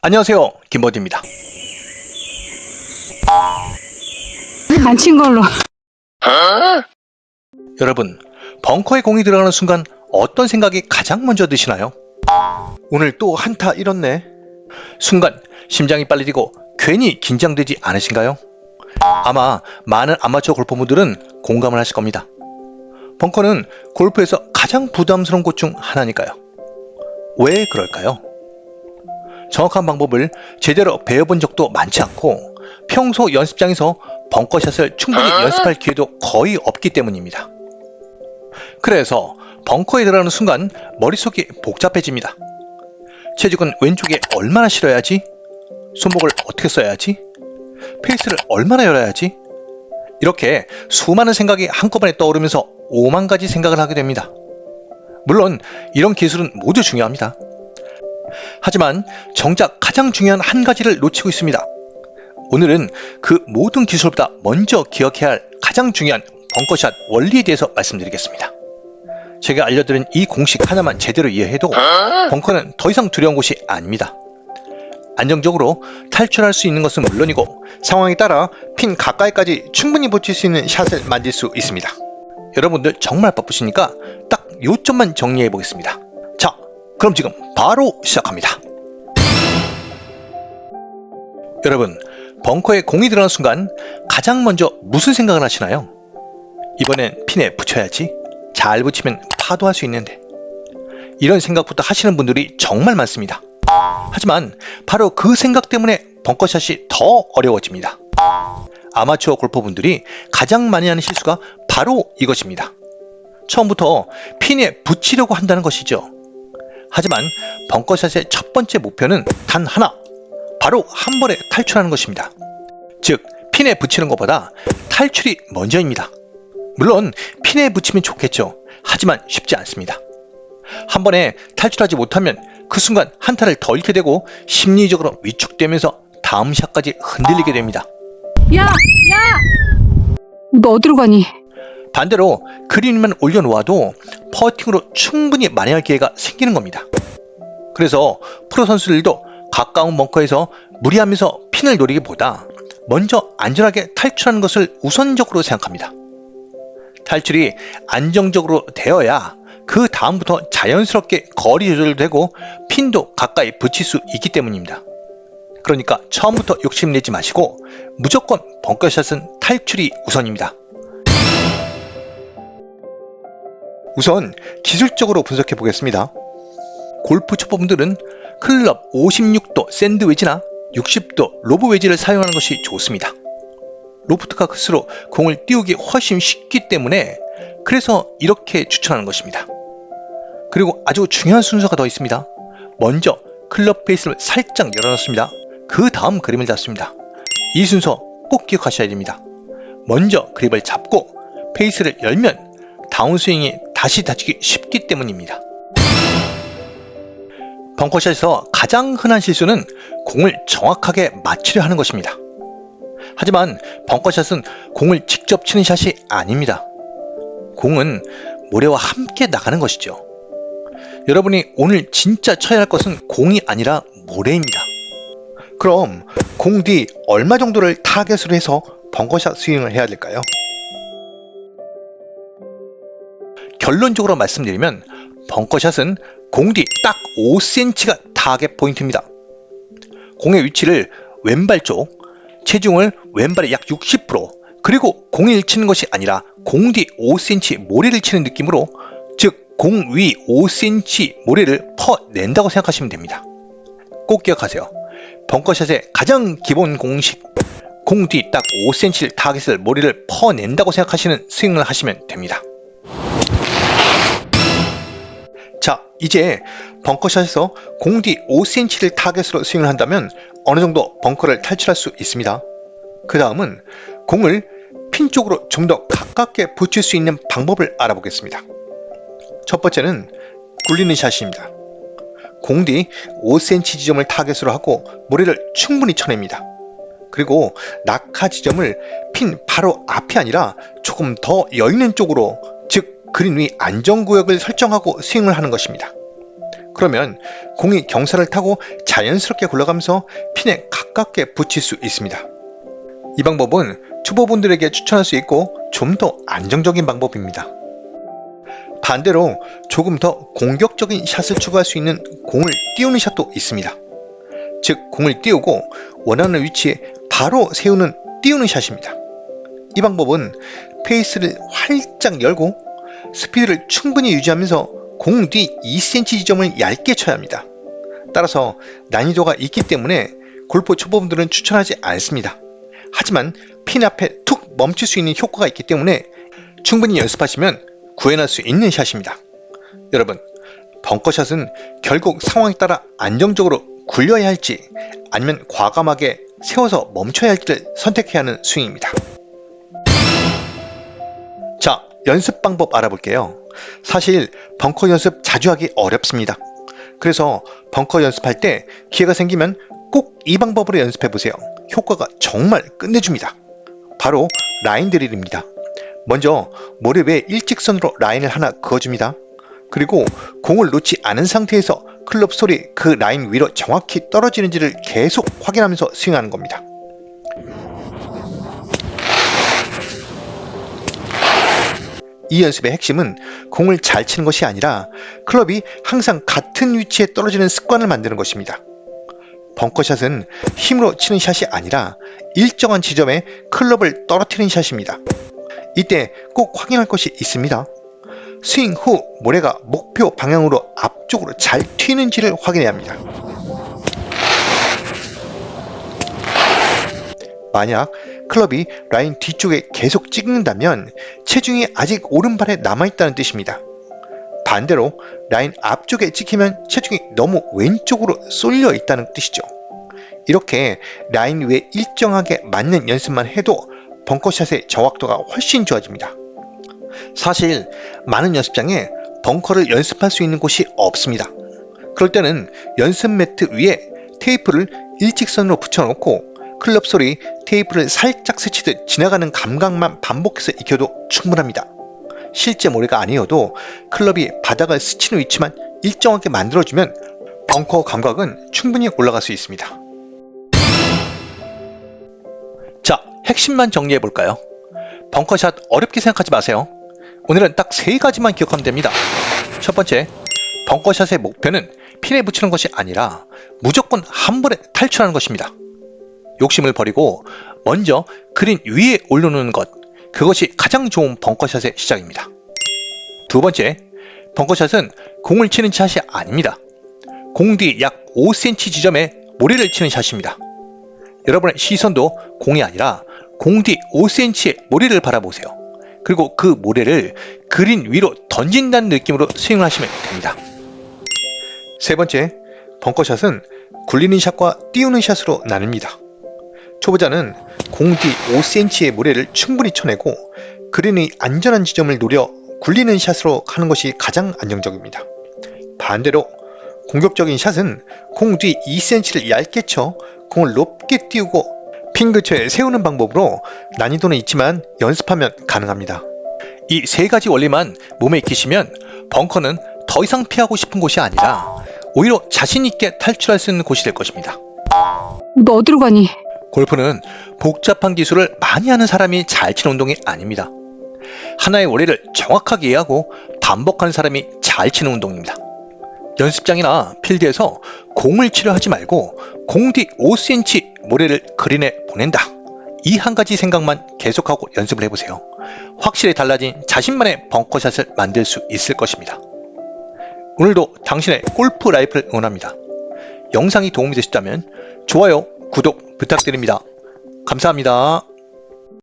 안녕하세요, 김버디입니다. 안 친 걸로. 여러분, 벙커에 공이 들어가는 순간 어떤 생각이 가장 먼저 드시나요? 오늘 또 한타 잃었네. 순간 심장이 빨리 뛰고 괜히 긴장되지 않으신가요? 아마 많은 아마추어 골퍼분들은 공감을 하실 겁니다. 벙커는 골프에서 가장 부담스러운 곳 중 하나니까요. 왜 그럴까요? 정확한 방법을 제대로 배워본 적도 많지 않고 평소 연습장에서 벙커샷을 충분히 연습할 기회도 거의 없기 때문입니다. 그래서 벙커에 들어가는 순간 머릿속이 복잡해집니다. 체중은 왼쪽에 얼마나 실어야지? 손목을 어떻게 써야지? 페이스를 얼마나 열어야지? 이렇게 수많은 생각이 한꺼번에 떠오르면서 5만 가지 생각을 하게 됩니다. 물론 이런 기술은 모두 중요합니다. 하지만 정작 가장 중요한 한 가지를 놓치고 있습니다. 오늘은 그 모든 기술보다 먼저 기억해야 할 가장 중요한 벙커샷 원리에 대해서 말씀드리겠습니다. 제가 알려드린 이 공식 하나만 제대로 이해해도 벙커는 더 이상 두려운 곳이 아닙니다. 안정적으로 탈출할 수 있는 것은 물론이고 상황에 따라 핀 가까이까지 충분히 붙일 수 있는 샷을 만들 수 있습니다. 여러분들 정말 바쁘시니까 딱 요점만 정리해 보겠습니다. 자, 그럼 지금 바로 시작합니다. 여러분, 벙커에 공이 들어가는 순간 가장 먼저 무슨 생각을 하시나요? 이번엔 핀에 붙여야지. 잘 붙이면 파도할 수 있는데. 이런 생각부터 하시는 분들이 정말 많습니다. 하지만 바로 그 생각 때문에 벙커샷이 더 어려워집니다. 아마추어 골퍼분들이 가장 많이 하는 실수가 바로 이것입니다. 처음부터 핀에 붙이려고 한다는 것이죠. 하지만 벙커샷의 첫 번째 목표는 단 하나, 바로 한 번에 탈출하는 것입니다. 즉, 핀에 붙이는 것보다 탈출이 먼저입니다. 물론 핀에 붙이면 좋겠죠. 하지만 쉽지 않습니다. 한 번에 탈출하지 못하면 그 순간 한타를 더 잃게 되고 심리적으로 위축되면서 다음 샷까지 흔들리게 됩니다. 야! 너 어디로 가니? 반대로 그린만 올려놓아도 퍼팅으로 충분히 만회할 기회가 생기는 겁니다. 그래서 프로 선수들도 가까운 벙커에서 무리하면서 핀을 노리기보다 먼저 안전하게 탈출하는 것을 우선적으로 생각합니다. 탈출이 안정적으로 되어야 그 다음부터 자연스럽게 거리 조절도 되고 핀도 가까이 붙일 수 있기 때문입니다. 그러니까 처음부터 욕심내지 마시고 무조건 벙커샷은 탈출이 우선입니다. 우선 기술적으로 분석해 보겠습니다. 골프 초보분들은 클럽 56도 샌드 웨지나 60도 로브 웨지를 사용하는 것이 좋습니다. 로프트가 클수록 공을 띄우기 훨씬 쉽기 때문에 그래서 이렇게 추천하는 것입니다. 그리고 아주 중요한 순서가 더 있습니다. 먼저 클럽 페이스를 살짝 열어놓습니다. 그 다음 그립을 잡습니다. 이 순서 꼭 기억하셔야 됩니다. 먼저 그립을 잡고 페이스를 열면 다운스윙이 다시 다치기 쉽기 때문입니다. 벙커샷에서 가장 흔한 실수는 공을 정확하게 맞추려 하는 것입니다. 하지만 벙커샷은 공을 직접 치는 샷이 아닙니다. 공은 모래와 함께 나가는 것이죠. 여러분이 오늘 진짜 쳐야 할 것은 공이 아니라 모래입니다. 그럼 공 뒤 얼마 정도를 타겟으로 해서 벙커샷 스윙을 해야 될까요? 결론적으로 말씀드리면 벙커샷은 공 뒤 딱 5cm가 타겟 포인트입니다. 공의 위치를 왼발 쪽, 체중을 왼발의 약 60%, 그리고 공을 치는 것이 아니라 공 뒤 5cm 모래를 치는 느낌으로, 즉 공 위 5cm 모래를 퍼낸다고 생각하시면 됩니다. 꼭 기억하세요. 벙커샷의 가장 기본 공식, 공 뒤 딱 5cm를 타겟을 모래를 퍼낸다고 생각하시는 스윙을 하시면 됩니다. 자, 이제 벙커샷에서 공 뒤 5cm를 타겟으로 스윙을 한다면 어느 정도 벙커를 탈출할 수 있습니다. 그 다음은 공을 핀 쪽으로 좀 더 가깝게 붙일 수 있는 방법을 알아보겠습니다. 첫 번째는 굴리는 샷입니다. 공 뒤 5cm 지점을 타겟으로 하고 모래를 충분히 쳐냅니다. 그리고 낙하 지점을 핀 바로 앞이 아니라 조금 더 여있는 쪽으로, 즉 그린 위 안전구역을 설정하고 스윙을 하는 것입니다. 그러면 공이 경사를 타고 자연스럽게 굴러가면서 핀에 가깝게 붙일 수 있습니다. 이 방법은 초보분들에게 추천할 수 있고 좀 더 안정적인 방법입니다. 반대로 조금 더 공격적인 샷을 추구할 수 있는 공을 띄우는 샷도 있습니다. 즉 공을 띄우고 원하는 위치에 바로 세우는 띄우는 샷입니다. 이 방법은 페이스를 활짝 열고 스피드를 충분히 유지하면서 공 뒤 2cm 지점을 얇게 쳐야 합니다. 따라서 난이도가 있기 때문에 골프 초보분들은 추천하지 않습니다. 하지만 핀 앞에 툭 멈출 수 있는 효과가 있기 때문에 충분히 연습하시면 구현할 수 있는 샷입니다. 여러분, 벙커샷은 결국 상황에 따라 안정적으로 굴려야 할지 아니면 과감하게 세워서 멈춰야 할지를 선택해야 하는 스윙입니다. 자, 연습 방법 알아볼게요. 사실 벙커 연습 자주 하기 어렵습니다. 그래서 벙커 연습할 때 기회가 생기면 꼭 이 방법으로 연습해 보세요. 효과가 정말 끝내줍니다. 바로 라인 드릴입니다. 먼저 모래 위에 일직선으로 라인을 하나 그어줍니다. 그리고 공을 놓지 않은 상태에서 클럽 솔이 그 라인 위로 정확히 떨어지는지를 계속 확인하면서 스윙하는 겁니다. 이 연습의 핵심은 공을 잘 치는 것이 아니라 클럽이 항상 같은 위치에 떨어지는 습관을 만드는 것입니다. 벙커샷은 힘으로 치는 샷이 아니라 일정한 지점에 클럽을 떨어뜨리는 샷입니다. 이때 꼭 확인할 것이 있습니다. 스윙 후 모래가 목표 방향으로 앞쪽으로 잘 튀는지를 확인해야 합니다. 만약 클럽이 라인 뒤쪽에 계속 찍는다면 체중이 아직 오른발에 남아있다는 뜻입니다. 반대로 라인 앞쪽에 찍히면 체중이 너무 왼쪽으로 쏠려 있다는 뜻이죠. 이렇게 라인 위에 일정하게 맞는 연습만 해도 벙커샷의 정확도가 훨씬 좋아집니다. 사실 많은 연습장에 벙커를 연습할 수 있는 곳이 없습니다. 그럴 때는 연습 매트 위에 테이프를 일직선으로 붙여놓고 클럽 솔이 테이프를 살짝 스치듯 지나가는 감각만 반복해서 익혀도 충분합니다. 실제 모래가 아니어도 클럽이 바닥을 스치는 위치만 일정하게 만들어주면 벙커 감각은 충분히 올라갈 수 있습니다. 자, 핵심만 정리해볼까요? 벙커샷 어렵게 생각하지 마세요. 오늘은 딱 3가지만 기억하면 됩니다. 첫 번째, 벙커샷의 목표는 핀에 붙이는 것이 아니라 무조건 한 번에 탈출하는 것입니다. 욕심을 버리고 먼저 그린 위에 올려놓는 것, 그것이 가장 좋은 벙커샷의 시작입니다. 두 번째, 벙커샷은 공을 치는 샷이 아닙니다. 공 뒤 약 5cm 지점에 모래를 치는 샷입니다. 여러분의 시선도 공이 아니라 공 뒤 5cm의 모래를 바라보세요. 그리고 그 모래를 그린 위로 던진다는 느낌으로 스윙을 하시면 됩니다. 세 번째, 벙커샷은 굴리는 샷과 띄우는 샷으로 나뉩니다. 초보자는 공 뒤 5cm의 모래를 충분히 쳐내고 그린의 안전한 지점을 노려 굴리는 샷으로 하는 것이 가장 안정적입니다. 반대로 공격적인 샷은 공 뒤 2cm를 얇게 쳐 공을 높게 띄우고 핀 근처에 세우는 방법으로 난이도는 있지만 연습하면 가능합니다. 이 3가지 원리만 몸에 익히시면 벙커는 더 이상 피하고 싶은 곳이 아니라 오히려 자신 있게 탈출할 수 있는 곳이 될 것입니다. 너 어디로 가니? 골프는 복잡한 기술을 많이 하는 사람이 잘 치는 운동이 아닙니다. 하나의 원리를 정확하게 이해하고 반복하는 사람이 잘 치는 운동입니다. 연습장이나 필드에서 공을 치려 하지 말고 공 뒤 5cm 모래를 그린에 보낸다. 이 한 가지 생각만 계속하고 연습을 해보세요. 확실히 달라진 자신만의 벙커샷을 만들 수 있을 것입니다. 오늘도 당신의 골프 라이프를 응원합니다. 영상이 도움이 되셨다면 좋아요, 구독 부탁드립니다. 감사합니다.